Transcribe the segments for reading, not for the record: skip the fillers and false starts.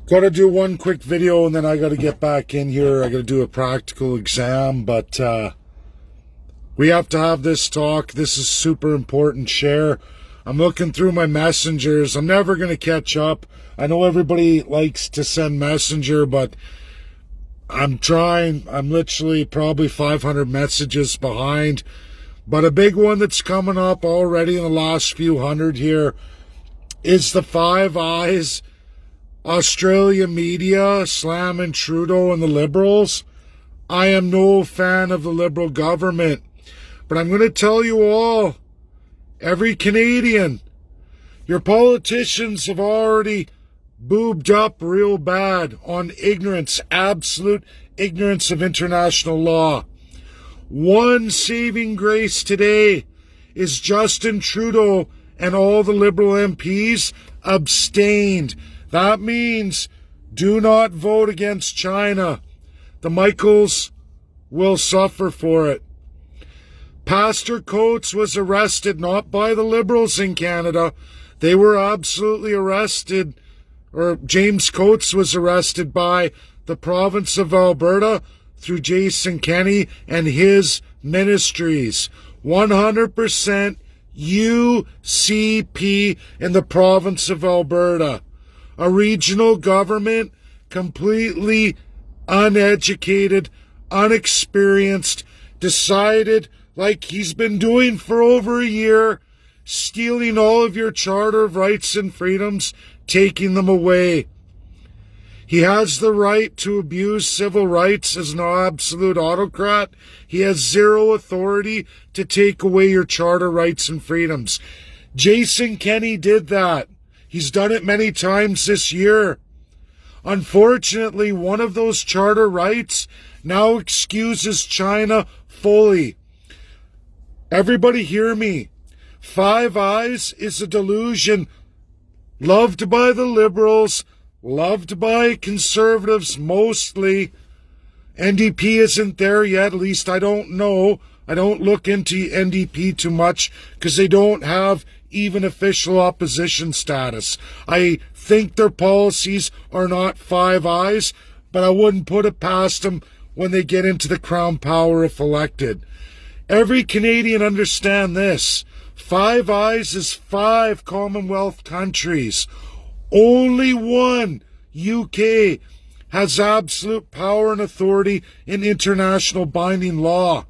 Got to do one quick video and then I got to get back in here. I got to do a practical exam, but we have to have this talk. This is super important. Share. I'm looking through my messengers. I'm never going to catch up. I know everybody likes to send messenger, but I'm trying. I'm literally probably 500 messages behind. But a big one that's coming up already in the last few hundred here is the Five Eyes Australia media slamming Trudeau and the Liberals. I am no fan of the Liberal government, but I'm going to tell you all, every Canadian, your politicians have already boobed up real bad on ignorance, absolute ignorance of international law. One saving grace today is Justin Trudeau and all the Liberal MPs abstained. That means do not vote against China. The Michaels will suffer for it. Pastor Coates was arrested not by the Liberals in Canada. They were absolutely arrested, or James Coates was arrested by the province of Alberta through Jason Kenney and his ministries. 100% UCP in the province of Alberta. A regional government, completely uneducated, unexperienced, decided, like he's been doing for over a year, stealing all of your Charter of Rights and Freedoms, taking them away. He has the right to abuse civil rights as an absolute autocrat. He has zero authority to take away your Charter rights and freedoms. Jason Kenney did that. He's done it many times this year. Unfortunately, one of those charter rights now excuses China fully. Everybody hear me. Five Eyes is a delusion loved by the Liberals, loved by Conservatives mostly. NDP isn't there yet, at least I don't know. I don't look into NDP too much because they don't have even official opposition status. I think their policies are not Five Eyes, but I wouldn't put it past them when they get into the crown power if elected. Every Canadian understand this. Five Eyes is 5 Commonwealth countries. Only one, UK, has absolute power and authority in international binding law.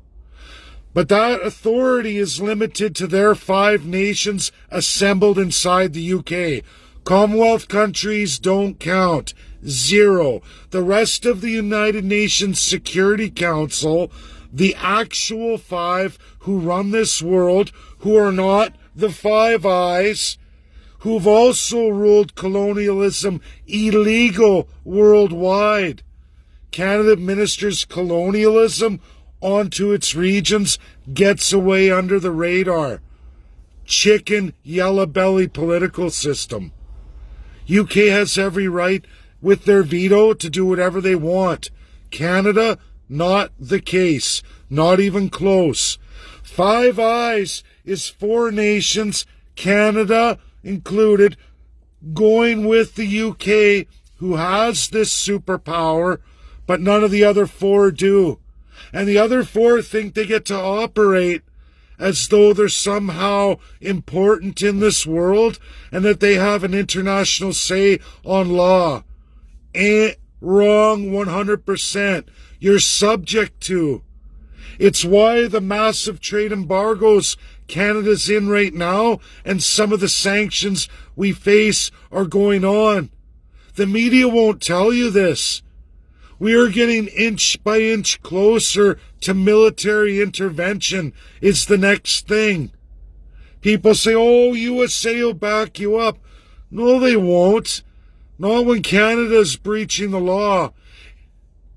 But that authority is limited to their 5 nations assembled inside the UK. Commonwealth countries don't count. 0. The rest of the United Nations Security Council, the actual 5 who run this world, who are not the Five Eyes, who've also ruled colonialism illegal worldwide. Canada administers colonialism onto its regions, gets away under the radar. Chicken, yellow belly political system. UK has every right with their veto to do whatever they want. Canada, not the case. Not even close. Five Eyes is 4 nations, Canada included, going with the UK, who has this superpower, but none of the other 4 do. And the other 4 think they get to operate as though they're somehow important in this world and that they have an international say on law. Wrong 100%. You're subject to. It's why the massive trade embargoes Canada's in right now and some of the sanctions we face are going on. The media won't tell you this. We are getting inch by inch closer to military intervention. It's the next thing. People say, oh, USA will back you up. No, they won't. Not when Canada's breaching the law.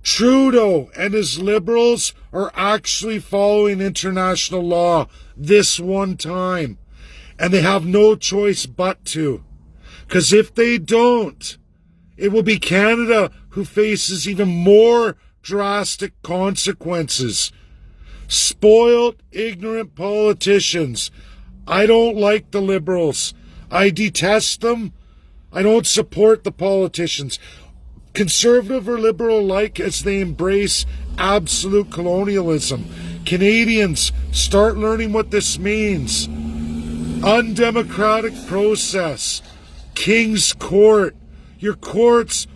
Trudeau and his Liberals are actually following international law this one time. And they have no choice but to. Because if they don't, it will be Canada who faces even more drastic consequences. Spoiled, ignorant politicians. I don't like the Liberals. I detest them. I don't support the politicians. conservative or liberal alike, as they embrace absolute colonialism. Canadians, start learning what this means. Undemocratic process. King's Court. Your courts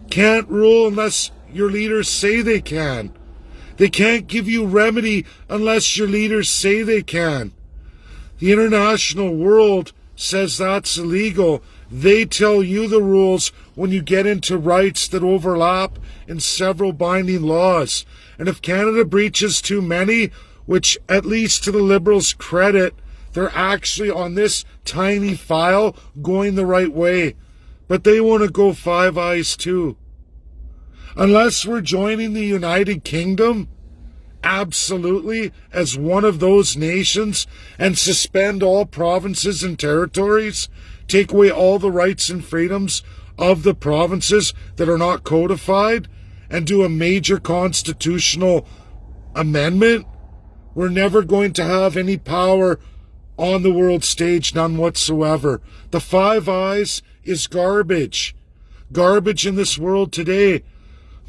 can't rule unless your leaders say they can. They can't give you remedy unless your leaders say they can. The international world says that's illegal. They tell you the rules when you get into rights that overlap in several binding laws. And if Canada breaches too many, which at least to the Liberals' credit, they're actually on this tiny file going the right way. But they want to go Five Eyes too. Unless we're joining the United Kingdom, absolutely, as one of those nations, and suspend all provinces and territories, take away all the rights and freedoms of the provinces that are not codified, and do a major constitutional amendment, we're never going to have any power on the world stage, none whatsoever. The Five Eyes is garbage. Garbage in this world today.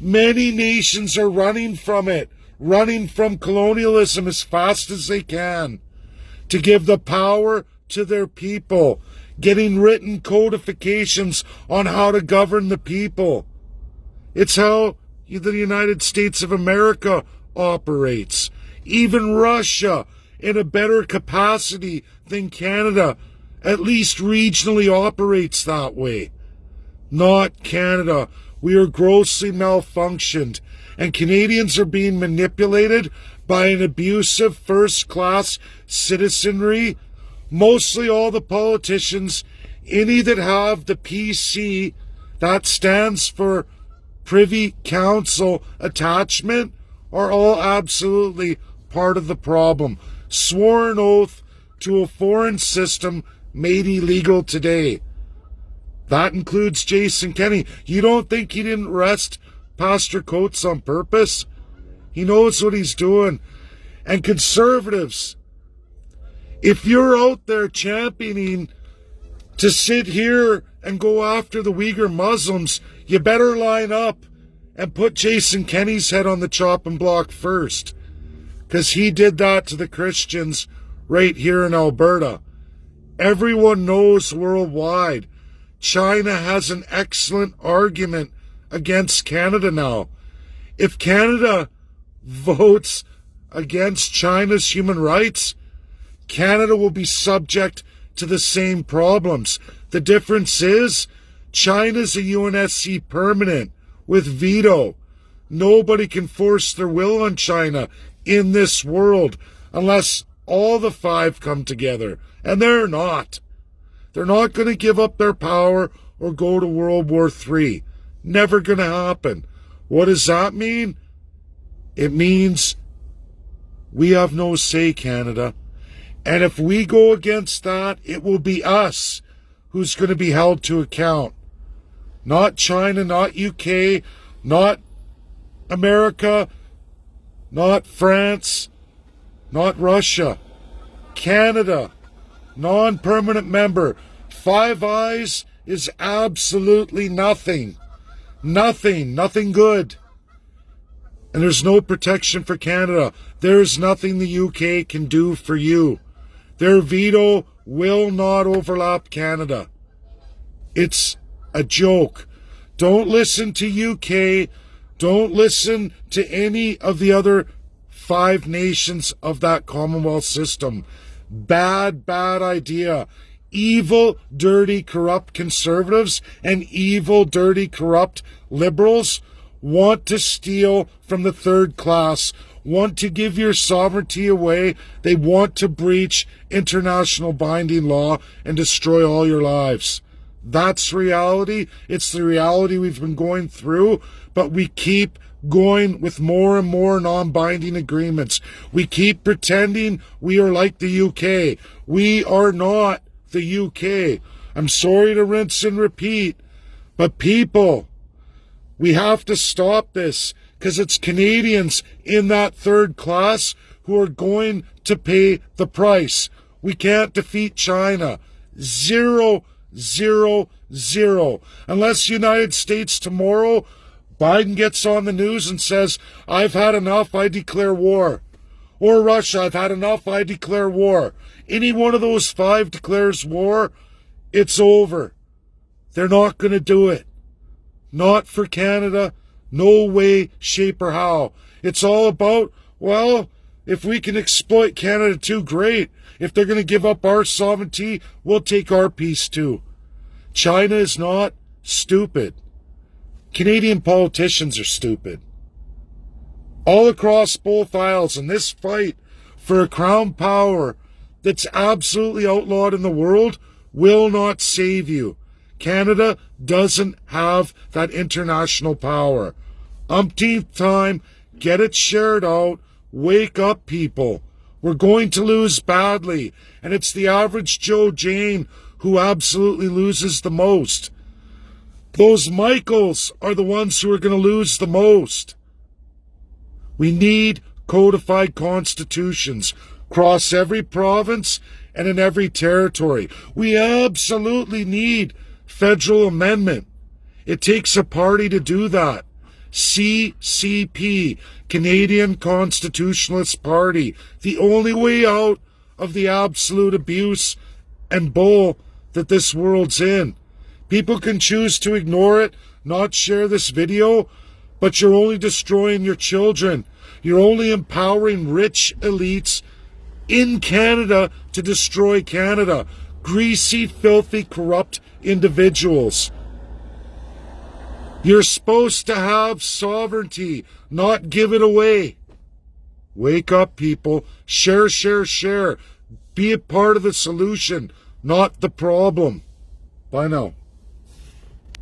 Many nations are running from it, running from colonialism as fast as they can to give the power to their people, getting written codifications on how to govern the people. It's how the United States of America operates. Even Russia, in a better capacity than Canada, at least regionally operates that way. Not Canada. We are grossly malfunctioned, and Canadians are being manipulated by an abusive first-class citizenry. Mostly all the politicians, any that have the PC, that stands for Privy Council attachment, are all absolutely part of the problem. Sworn oath to a foreign system made illegal today. That includes Jason Kenney. You don't think he didn't arrest Pastor Coates on purpose? He knows what he's doing. And conservatives, if you're out there championing to sit here and go after the Uyghur Muslims, you better line up and put Jason Kenney's head on the chopping block first. Because he did that to the Christians right here in Alberta. Everyone knows worldwide. China has an excellent argument against Canada now. If Canada votes against China's human rights, Canada will be subject to the same problems. The difference is China's a UNSC permanent with veto. Nobody can force their will on China in this world unless all the five come together. And they're not. They're not going to give up their power or go to World War III. Never going to happen. What does that mean? It means we have no say, Canada. And if we go against that, it will be us who's going to be held to account. Not China, not UK, not America, not France, not Russia. Canada, non-permanent member. Five Eyes is absolutely nothing. Nothing good. And there's no protection for Canada. There's nothing the UK can do for you. Their veto will not overlap Canada. It's a joke. Don't listen to UK. Don't listen to any of the other 5 nations of that Commonwealth system. Bad idea. Evil, dirty, corrupt conservatives and evil, dirty, corrupt liberals want to steal from the third class, want to give your sovereignty away. They want to breach international binding law and destroy all your lives. That's reality. It's the reality we've been going through, but we keep going with more and more non-binding agreements. We keep pretending we are like the UK. We are not the UK. I'm sorry to rinse and repeat, but people, we have to stop this because it's Canadians in that third class who are going to pay the price. We can't defeat China. Zero 0, 0. Unless the United States tomorrow, Biden gets on the news and says, I've had enough, I declare war. Or Russia, I've had enough, I declare war. Any one of those 5 declares war, it's over. They're not going to do it. Not for Canada. No way, shape, or how. It's all about, well, if we can exploit Canada too, great. If they're going to give up our sovereignty, we'll take our piece too. China is not stupid. Canadian politicians are stupid. All across both aisles in this fight for a crown power that's absolutely outlawed in the world will not save you. Canada doesn't have that international power. Umpteenth time, get it shared out. Wake up, people. We're going to lose badly, and it's the average Joe Jane who absolutely loses the most. Those Michaels are the ones who are going to lose the most. We need codified constitutions across every province and in every territory. We absolutely need federal amendment. It takes a party to do that. CCP, Canadian Constitutionalist Party, the only way out of the absolute abuse and bull that this world's in. People can choose to ignore it, not share this video, but you're only destroying your children. You're only empowering rich elites in Canada to destroy Canada. Greasy, filthy, corrupt individuals. You're supposed to have sovereignty, not give it away. Wake up, people. Share, share, share. Be a part of the solution, not the problem. Bye now.